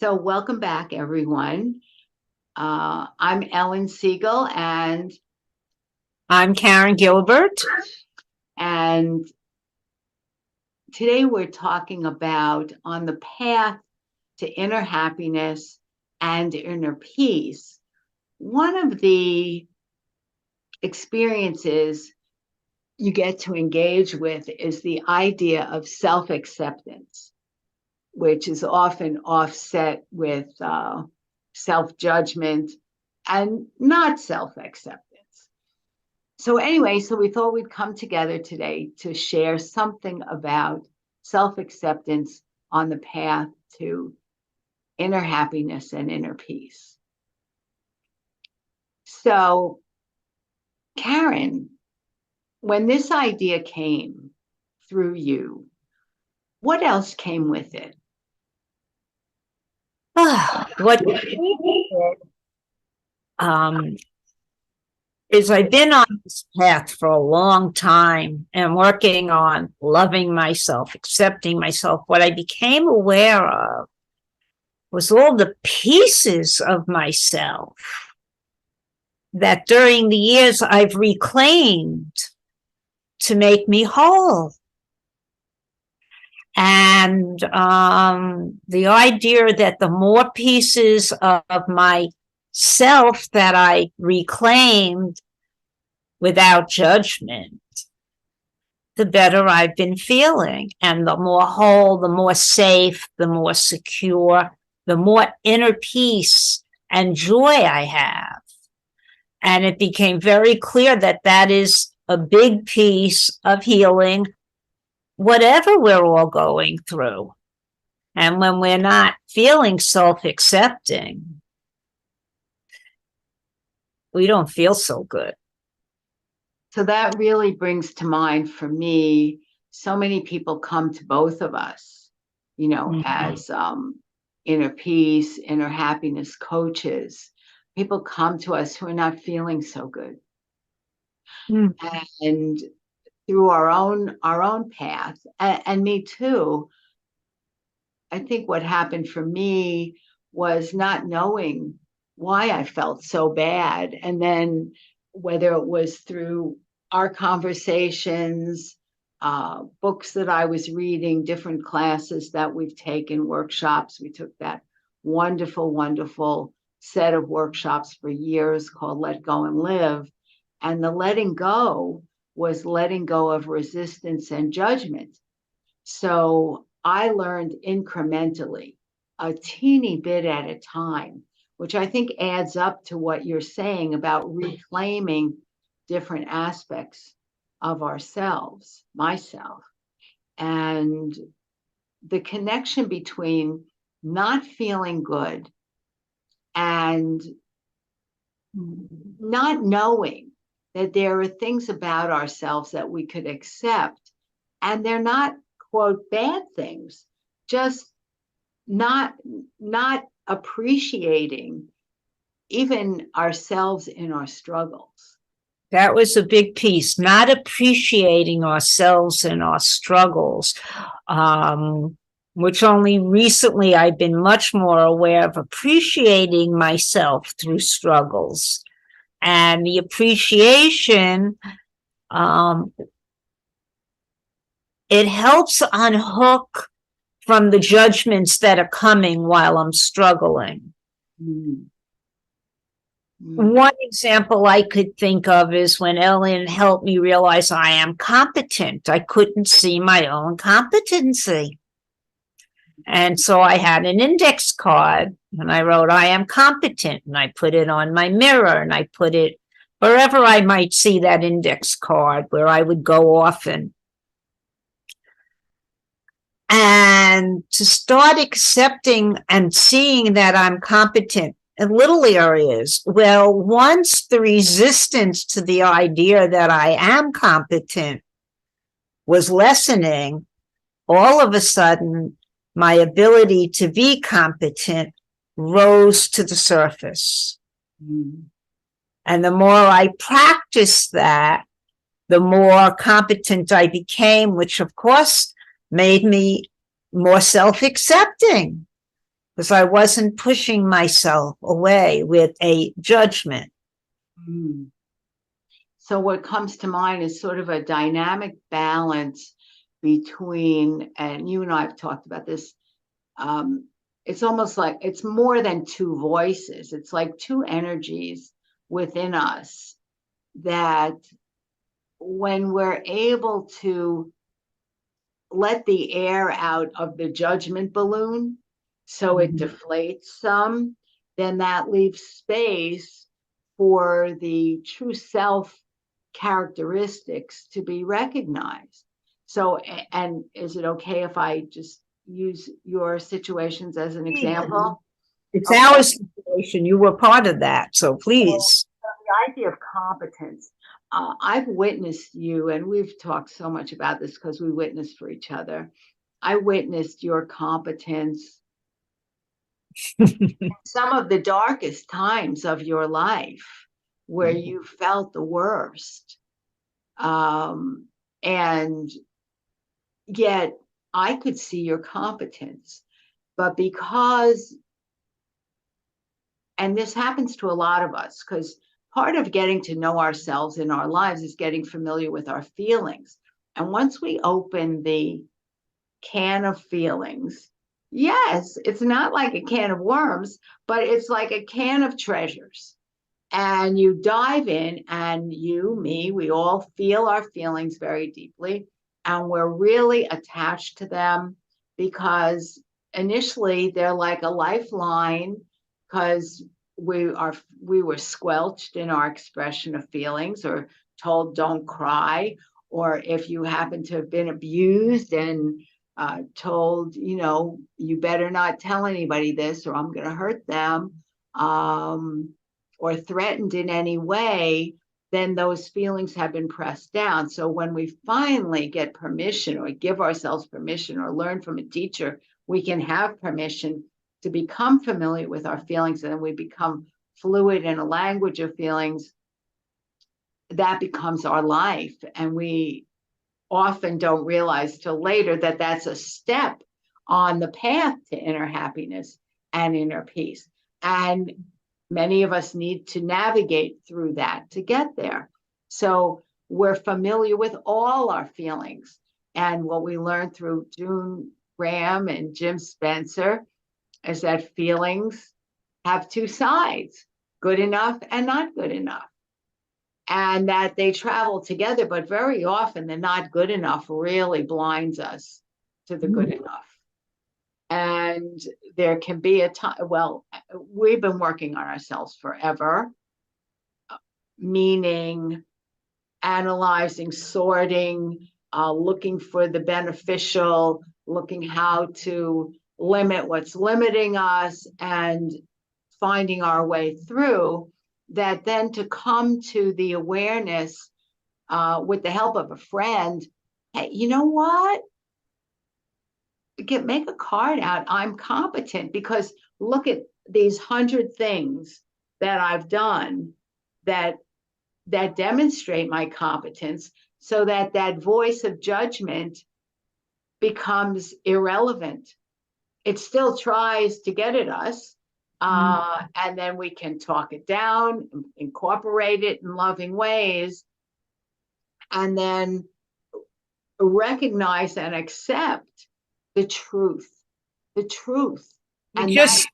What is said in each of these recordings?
So welcome back, everyone. I'm Ellen Seigel, and I'm Karen Gilbert. and today we're talking about on the path to inner happiness and inner peace. One of the experiences you get to engage with is the idea of self-acceptance, which is often offset with self-judgment and not self-acceptance. So anyway, so we thought we'd come together today to share something about self-acceptance on the path to inner happiness and inner peace. So, Karen, when this idea came through you, what else came with it? What is I've been on this path for a long time and working on loving myself, accepting myself. What I became aware of was all the pieces of myself that during the years I've reclaimed to make me whole. And the idea that the more pieces of myself that I reclaimed without judgment, the better I've been feeling. And the more whole, the more safe, the more secure, the more inner peace and joy I have. And it became very clear that that is a big piece of healing whatever we're all going through. And when we're not feeling self-accepting, we don't feel so good. So that really brings to mind for me, so many people come to both of us, as inner peace, inner happiness coaches. People come to us who are not feeling so good. And through our own path, and me too, I think what happened for me was not knowing why I felt so bad. And then whether it was through our conversations, books that I was reading, different classes that we've taken, workshops. We took that wonderful set of workshops for years called Let Go and Live. And the letting go was letting go of resistance and judgment. So I learned incrementally, a teeny bit at a time, which I think adds up to what you're saying about reclaiming different aspects of ourselves, myself, and the connection between not feeling good and not knowing that there are things about ourselves that we could accept, and they're not, quote, bad things, just not appreciating even ourselves in our struggles. That was a big piece, not appreciating ourselves and our struggles, which only recently I've been much more aware of appreciating myself through struggles. And the appreciation, it helps unhook from the judgments that are coming while I'm struggling. One example I could think of is when Ellen helped me realize I am competent. I couldn't see my own competency. And so I had an index card and I wrote, I am competent. And I put it on my mirror and I put it wherever I might see that index card, where I would go often. And to start accepting and seeing that I'm competent in little areas. Well, once the resistance to the idea that I am competent was lessening, all of a sudden, my ability to be competent rose to the surface. And the more I practiced that, the more competent I became, which of course made me more self-accepting. because I wasn't pushing myself away with a judgment. Mm. So what comes to mind is sort of a dynamic balance between, and you and I have talked about this, it's almost like it's more than two voices. It's like two energies within us that when we're able to let the air out of the judgment balloon so it deflates some, then that leaves space for the true self characteristics to be recognized. So, and is it okay if I just use your situations as an example? It's Okay. our situation. You were part of that. So please. The idea of competence. I've witnessed you, and we've talked so much about this because we witnessed for each other. I witnessed your competence some of the darkest times of your life where you felt the worst. And yet I could see your competence. But because, and this happens to a lot of us, because part of getting to know ourselves in our lives is getting familiar with our feelings. And once we open the can of feelings, yes, it's not like a can of worms, but it's like a can of treasures. And you dive in, and you, me, we all feel our feelings very deeply, and we're really attached to them because initially they're like a lifeline, because we were squelched in our expression of feelings, or told don't cry, or if you happen to have been abused and told, you better not tell anybody this or I'm going to hurt them, or threatened in any way, then those feelings have been pressed down. So when we finally get permission, or give ourselves permission, or learn from a teacher, we can have permission to become familiar with our feelings, and then we become fluid in a language of feelings. That becomes our life. And we often don't realize till later that that's a step on the path to inner happiness and inner peace. And many of us need to navigate through that to get there. So we're familiar with all our feelings. And what we learned through June Graham and Jim Spencer is that feelings have two sides, good enough and not good enough, and that they travel together, but very often the not good enough really blinds us to the good enough. And there can be a time, well, we've been working on ourselves forever, meaning analyzing, sorting, looking for the beneficial, looking how to limit what's limiting us, and finding our way through that, then to come to the awareness with the help of a friend. Hey, you know what? Make a card out. I'm competent, because look at these 100 things that I've done that demonstrate my competence, so that voice of judgment becomes irrelevant. It still tries to get at us, and then we can talk it down, incorporate it in loving ways, and then recognize and accept the truth. The truth. And just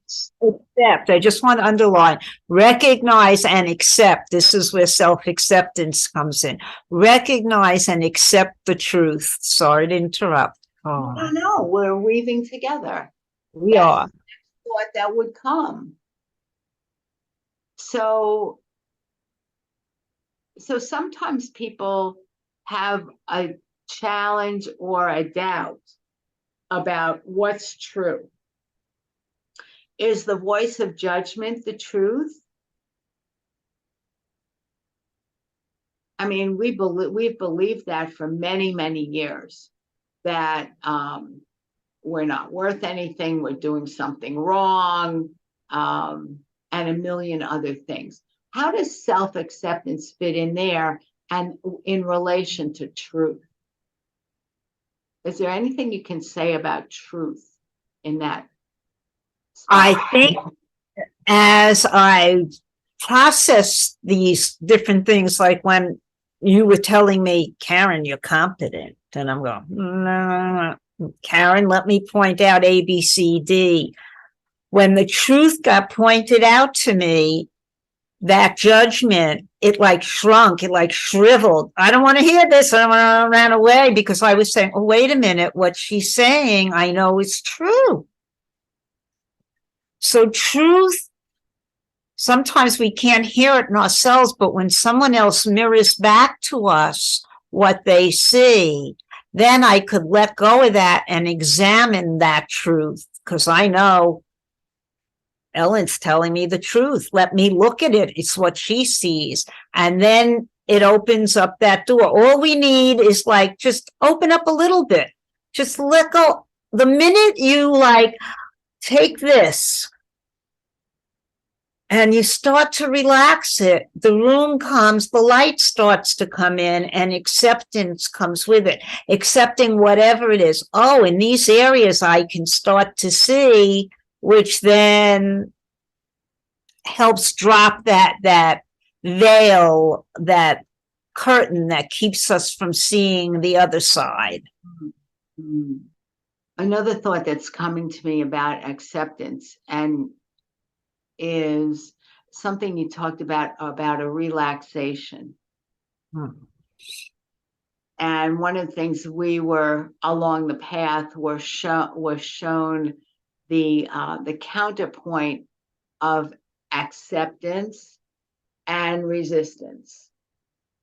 accept. I just want to underline, recognize and accept. This is where self-acceptance comes in. Recognize and accept the truth. Sorry to interrupt. Oh. No, we're weaving together. We are. Thought that would come. So sometimes people have a challenge or a doubt about what's true. Is the voice of judgment the truth? I mean, we've believed that for many, many years, that we're not worth anything, we're doing something wrong, and a million other things. How does self-acceptance fit in there and in relation to truth? Is there anything you can say about truth in that I think as I process these different things, like when you were telling me, Karen, you're competent, and I'm going, no, Karen, let me point out A, B, C, D. When the truth got pointed out to me, that judgment, it like shrunk, it like shriveled. I don't want to hear this. I ran away because I was saying, oh, wait a minute, what she's saying, I know is true. So truth, sometimes we can't hear it in ourselves, but when someone else mirrors back to us what they see, then I could let go of that and examine that truth, because I know Ellen's telling me the truth. Let me look at it. It's what she sees. And then it opens up that door. All we need is like, just open up a little bit. Just let go. The minute you like take this and you start to relax it, the room comes, the light starts to come in, and acceptance comes with it. Accepting whatever it is. Oh, in these areas I can start to see, which then helps drop that veil, that curtain that keeps us from seeing the other side. Another thought that's coming to me about acceptance and is something you talked about a relaxation. And one of the things we were along the path was shown the counterpoint of acceptance and resistance,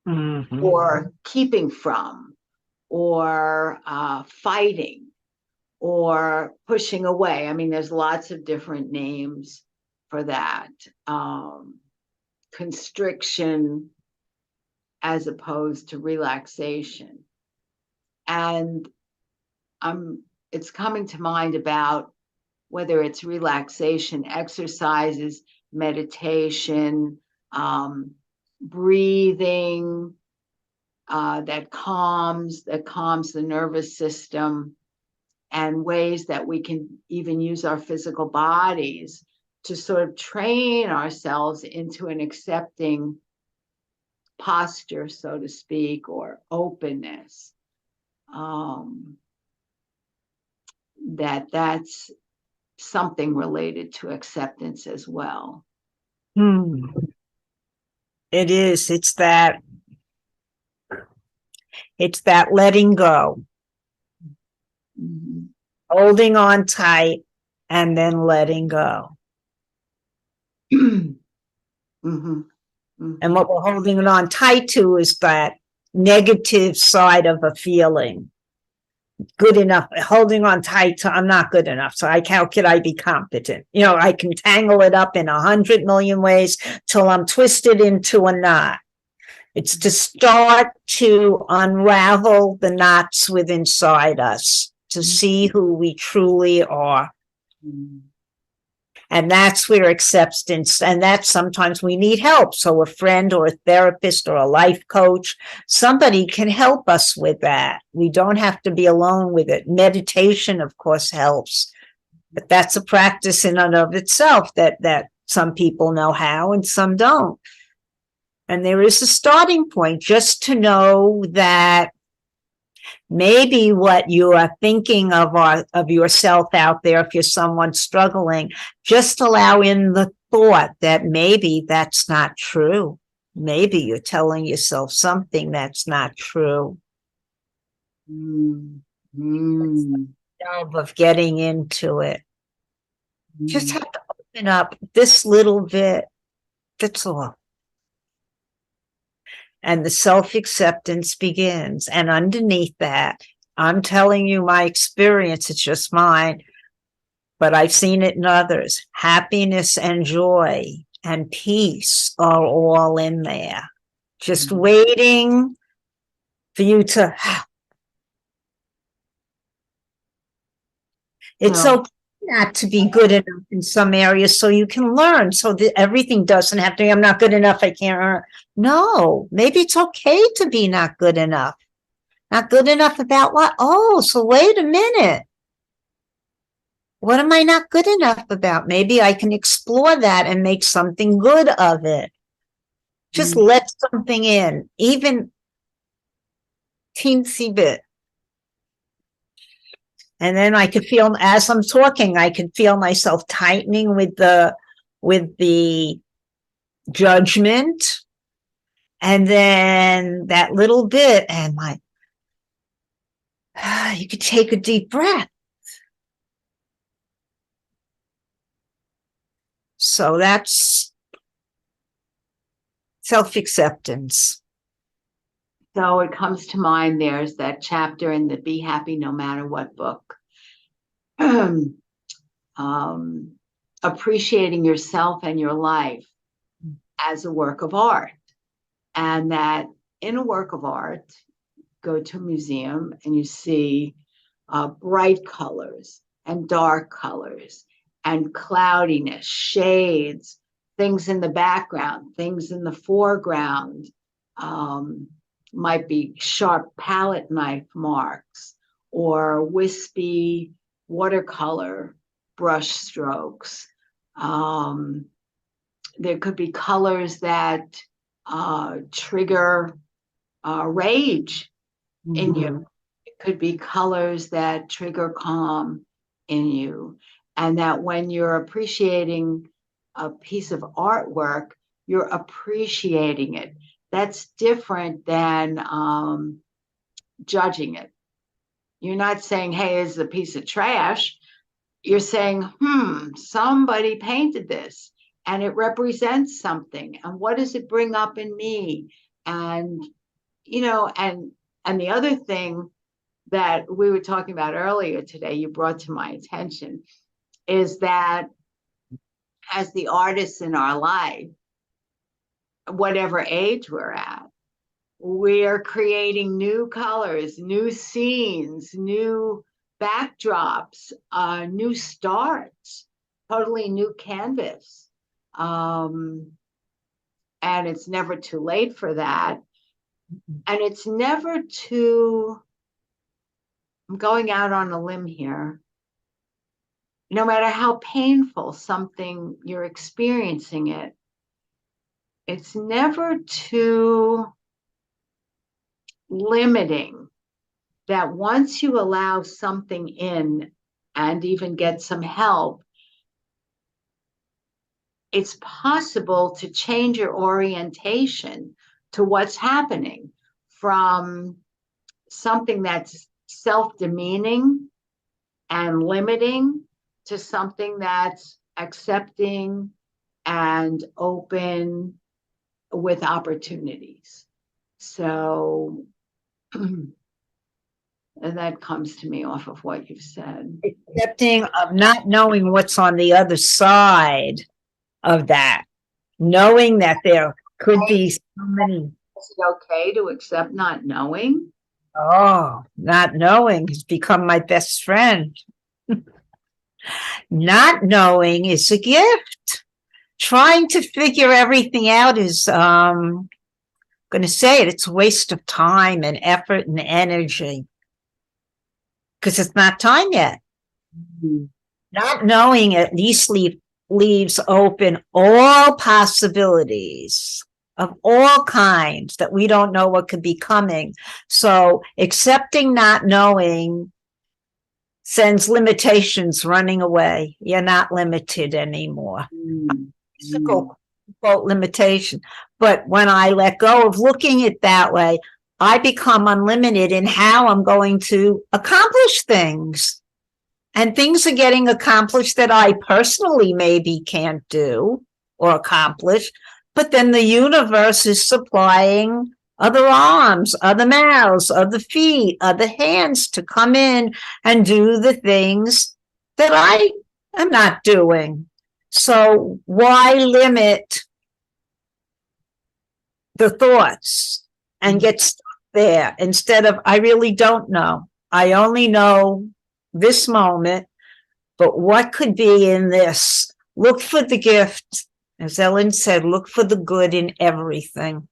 or keeping from, or fighting, or pushing away. I mean, there's lots of different names for that. Constriction as opposed to relaxation. And it's coming to mind about whether it's relaxation exercises, meditation, breathing, that calms the nervous system, and ways that we can even use our physical bodies to sort of train ourselves into an accepting posture, so to speak, or openness. That's something related to acceptance as well. It is. It's that letting go, holding on tight, and then letting go. And what we're holding it on tight to is that negative side of a feeling. Good enough, holding on tight to, I'm not good enough. So how could I be competent? I can tangle it up in 100 million ways till I'm twisted into a knot. It's to start to unravel the knots within inside us, to see who we truly are. And that's where acceptance, and that's sometimes we need help. So a friend or a therapist or a life coach, somebody can help us with that. We don't have to be alone with it. Meditation, of course, helps. But that's a practice in and of itself that some people know how and some don't. And there is a starting point, just to know that maybe what you are thinking of yourself out there, if you're someone struggling, just allow in the thought that maybe that's not true. Maybe you're telling yourself something that's not true. Of getting into it. Just have to open up this little bit. That's all. And the self-acceptance begins. And underneath that, I'm telling you my experience, it's just mine, but I've seen it in others. Happiness and joy and peace are all in there. Just waiting for you to... It's okay not to be good enough in some areas, so you can learn, so that everything doesn't have to be, I'm not good enough, I can't earn. No, maybe it's okay to be not good enough. Not good enough about what? Oh, so wait a minute. what am I not good enough about? Maybe I can explore that and make something good of it. Just let something in, even teensy bit. And then I could feel, as I'm talking, I could feel myself tightening with the judgment. And then that little bit, and you could take a deep breath. So that's self-acceptance. So it comes to mind, there's that chapter in the Be Happy No Matter What book. Appreciating yourself and your life as a work of art. And that in a work of art, go to a museum and you see bright colors and dark colors and cloudiness, shades, things in the background, things in the foreground, might be sharp palette knife marks or wispy watercolor brush strokes. There could be colors that trigger rage in you. It could be colors that trigger calm in you. And that when you're appreciating a piece of artwork, you're appreciating it. That's different than judging it. You're not saying, hey, it's a piece of trash. You're saying, somebody painted this and it represents something. And what does it bring up in me? And, and the other thing that we were talking about earlier today, you brought to my attention, is that as the artists in our life, whatever age we're at, we are creating new colors, new scenes, new backdrops, new starts, totally new canvas. And it's never too late for that. And it's never too, I'm going out on a limb here, no matter how painful something you're experiencing it, it's never too limiting that once you allow something in and even get some help, it's possible to change your orientation to what's happening from something that's self-demeaning and limiting to something that's accepting and open with opportunities. So that comes to me off of what you've said. Accepting of not knowing what's on the other side of that, knowing that there could be so many. Is it okay to accept not knowing? Oh, not knowing has become my best friend. Not knowing is a gift. Trying to figure everything out is, I'm going to say it, it's a waste of time and effort and energy. Because it's not time yet. Not knowing at least leaves open all possibilities of all kinds that we don't know what could be coming. So accepting not knowing sends limitations running away. You're not limited anymore. Physical limitation. But when I let go of looking at it that way, I become unlimited in how I'm going to accomplish things. And things are getting accomplished that I personally maybe can't do or accomplish. But then the universe is supplying other arms, other mouths, other feet, other hands to come in and do the things that I am not doing. So why limit the thoughts and get stuck there instead of, I really don't know. I only know this moment, but what could be in this? Look for the gift. As Ellen said, look for the good in everything.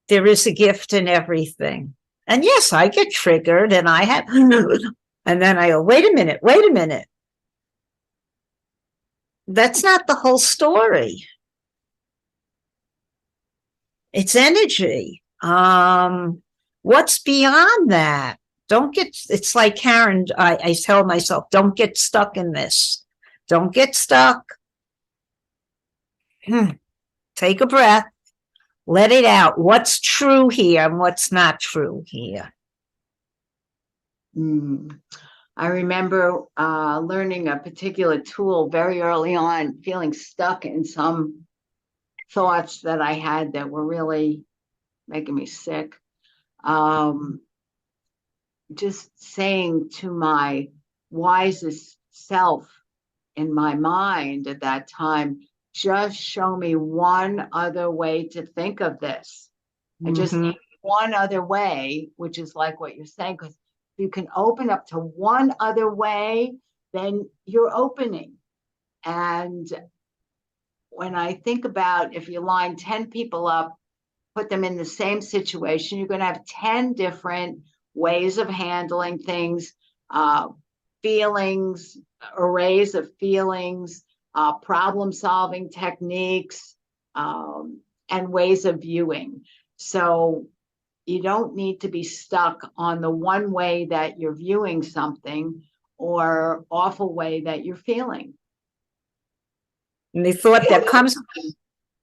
There is a gift in everything. And yes, I get triggered and I have, and then I go, wait a minute. That's not the whole story. It's energy. What's beyond that? Don't get, it's like Karen, I tell myself, don't get stuck in this. Don't get stuck. Take a breath, let it out. What's true here and what's not true here? Mm. I remember learning a particular tool very early on, feeling stuck in some thoughts that I had that were really making me sick. Um, just saying to my wisest self in my mind at that time, just show me one other way to think of this. And just Mm-hmm. one other way, which is like what you're saying, because you can open up to one other way, then you're opening. And when I think about if you line 10 people up, put them in the same situation, you're going to have 10 different ways of handling things, uh, feelings, arrays of feelings, problem solving techniques, and ways of viewing. So you don't need to be stuck on the one way that you're viewing something or awful way that you're feeling. And the thought that comes,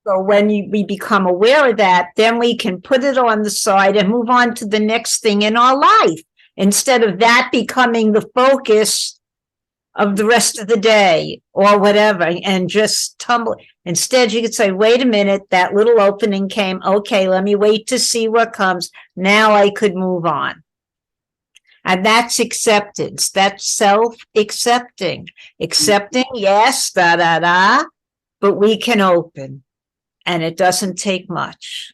so when we become aware of that, then we can put it on the side and move on to the next thing in our life instead of that becoming the focus of the rest of the day or whatever and just tumble. Instead, you could say, wait a minute, that little opening came. Okay, let me wait to see what comes. Now I could move on. And that's acceptance. That's self-accepting. Accepting, yes, da da da, but we can open, and it doesn't take much.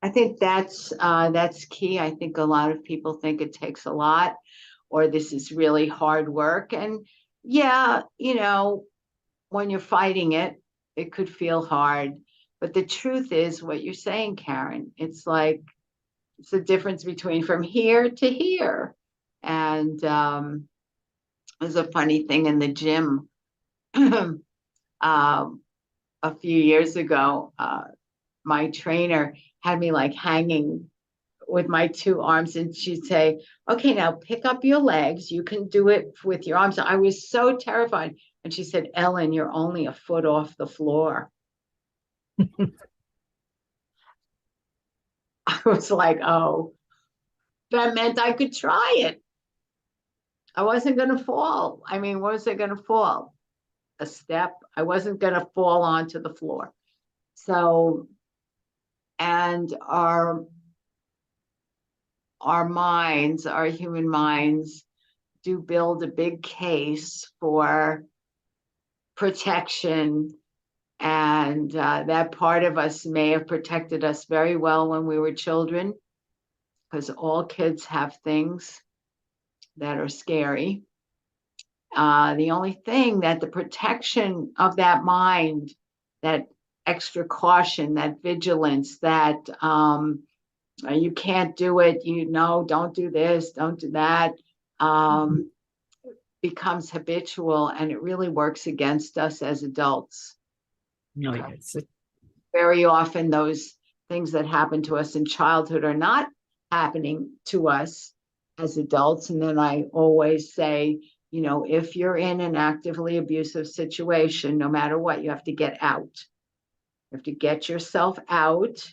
I think that's key. I think a lot of people think it takes a lot, or this is really hard work. And yeah, when you're fighting it, it could feel hard. But the truth is what you're saying, Karen. It's like it's the difference between from here to here. And there's a funny thing in the gym. A few years ago, my trainer had me like hanging with my two arms, and she'd say, okay, now pick up your legs. You can do it with your arms. I was so terrified. And she said, Ellen, you're only a foot off the floor. I was like, oh, that meant I could try it. I wasn't going to fall. I mean, what was I going to fall? A step. I wasn't going to fall onto the floor. So, and our minds, our human minds, do build a big case for protection. And that part of us may have protected us very well when we were children, because all kids have things that are scary. The only thing that the protection of that mind, that extra caution, that vigilance, that you can't do it, don't do this, don't do that, becomes habitual, and it really works against us as adults. No, yes. Very often those things that happen to us in childhood are not happening to us as adults. And then I always say, if you're in an actively abusive situation, no matter what, you have to get out. You have to get yourself out,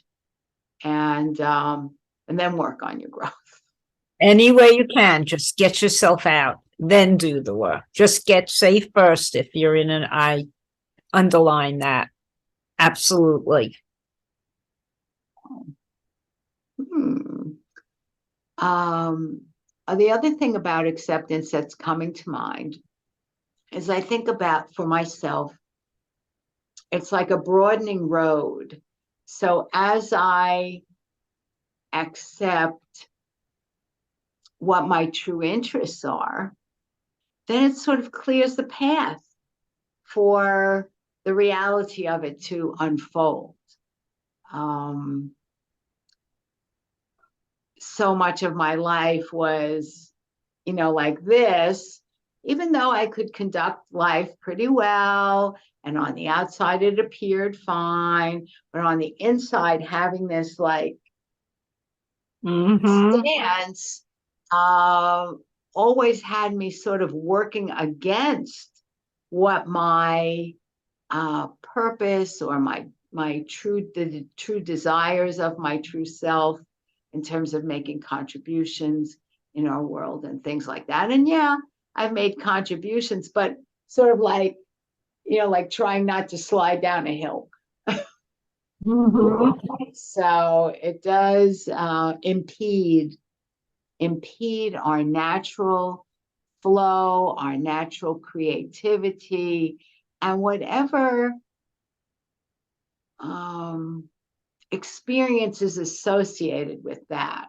and then work on your growth. Any way you can, just get yourself out, then do the work. Just get safe first if you're in an, I underline that. Absolutely. Hmm. The other thing about acceptance that's coming to mind is I think about for myself, it's like a broadening road. So as I accept what my true interests are, then it sort of clears the path for the reality of it to unfold. Um, so much of my life was, like this, even though I could conduct life pretty well, and on the outside it appeared fine, but on the inside, having this like Mm-hmm. stance uh, always had me sort of working against what my purpose or my true the true desires of my true self in terms of making contributions in our world and things like that. And yeah, I've made contributions, but sort of like, like trying not to slide down a hill. Mm-hmm. So it does impede our natural flow, our natural creativity, and whatever experiences associated with that.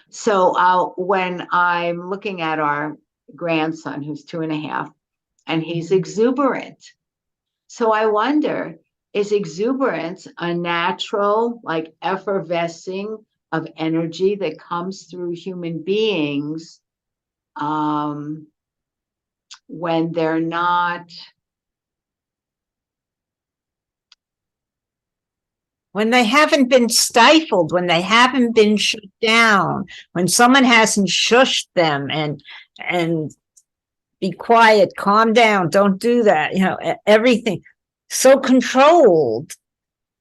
So when I'm looking at our grandson, who's 2.5, and he's exuberant. So I wonder, is exuberance a natural, like effervescing of energy that comes through human beings when they're not? When they haven't been stifled, when they haven't been shut down, when someone hasn't shushed them and be quiet, calm down, don't do that, everything so controlled,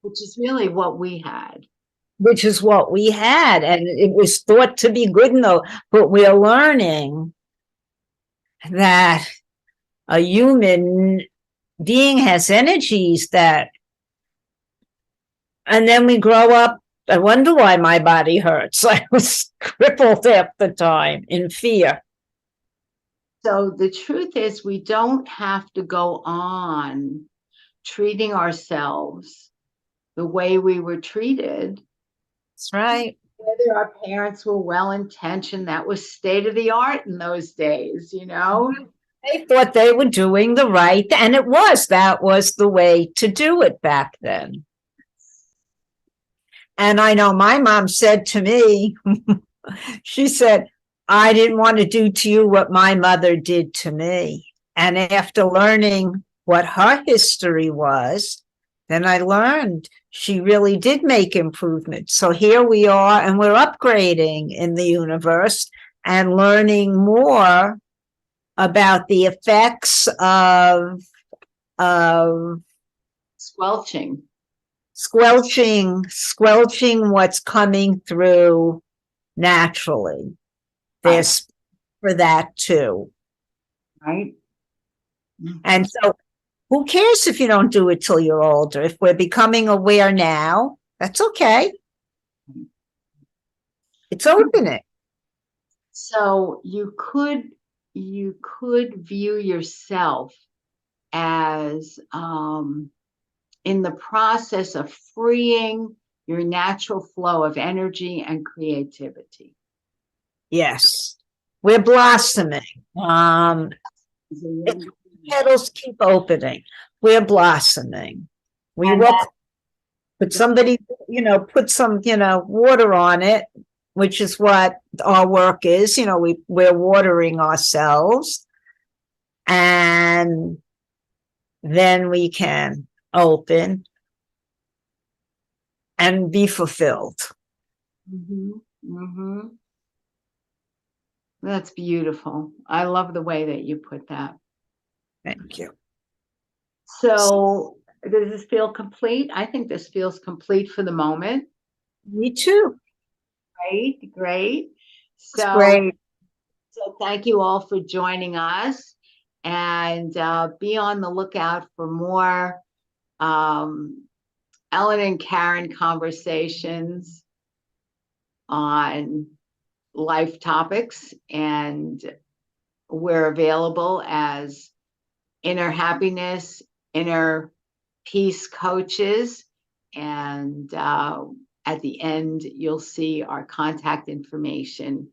Which is really what we had. which is what we had, and it was thought to be good enough. But we're learning that a human being has energies that, and then we grow up. I wonder why my body hurts. I was crippled half the time in fear. So the truth is, we don't have to go on treating ourselves the way we were treated. That's right. Whether our parents were well intentioned, that was state of the art in those days. They thought they were doing the right, and that was the way to do it back then. And I know my mom said to me, she said, I didn't want to do to you what my mother did to me. And after learning what her history was, then I learned she really did make improvements. So here we are, and we're upgrading in the universe and learning more about the effects of Squelching. squelching what's coming through naturally. There's for that too. Right. And so who cares if you don't do it till you're older? If we're becoming aware now, that's okay. It's opening. So you could view yourself as in the process of freeing your natural flow of energy and creativity. Yes. We're blossoming. Petals keep opening. We're blossoming. We And will put somebody, put some, water on it, which is what our work is. We're watering ourselves, and then we can open and be fulfilled. That's beautiful. I love the way that you put that. Thank you. So, does this feel complete? I think this feels complete for the moment. Me too. Great. It's great. So thank you all for joining us, and be on the lookout for more Ellen and Karen conversations on life topics, and we're available as inner happiness, inner peace coaches, and at the end you'll see our contact information